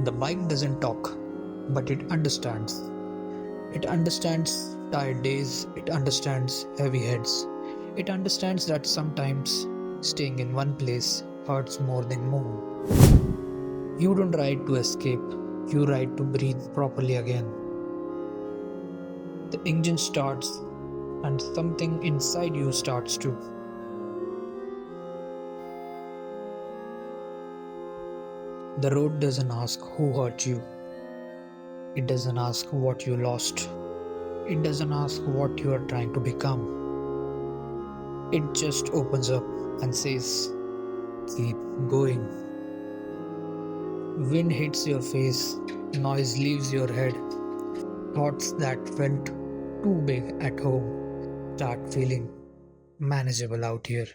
The bike doesn't talk, but it understands. It understands tired days, it understands heavy heads. It understands that sometimes staying in one place hurts more than moving. You don't ride to escape, you ride to breathe properly again. The engine starts, and something inside you starts too. The road doesn't ask who hurt you, it doesn't ask what you lost, it doesn't ask what you are trying to become. It just opens up and says, keep going. Wind hits your face, noise leaves your head, thoughts that felt too big at home start feeling manageable out here.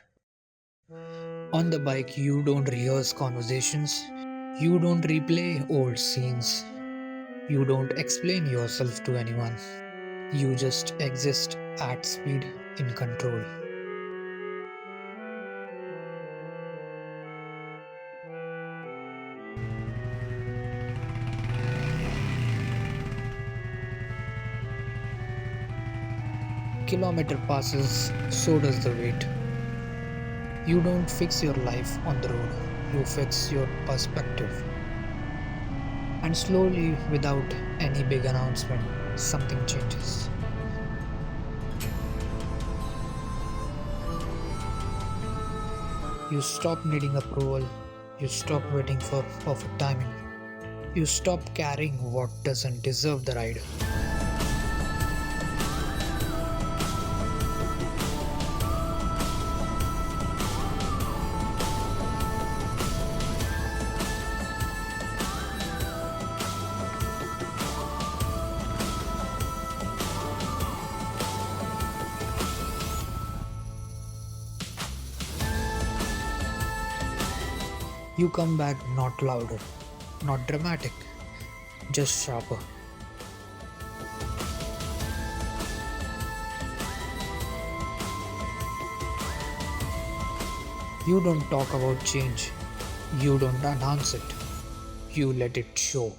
On the bike, you don't rehearse conversations, you don't replay old scenes, you don't explain yourself to anyone. You just exist at speed in control. Kilometer passes, so does the weight. You don't fix your life on the road, you fix your perspective. And slowly, without any big announcement, something changes. You stop needing approval, you stop waiting for perfect timing, you stop carrying what doesn't deserve the ride. You come back not louder, not dramatic, just sharper. You don't talk about change, you don't announce it, you let it show.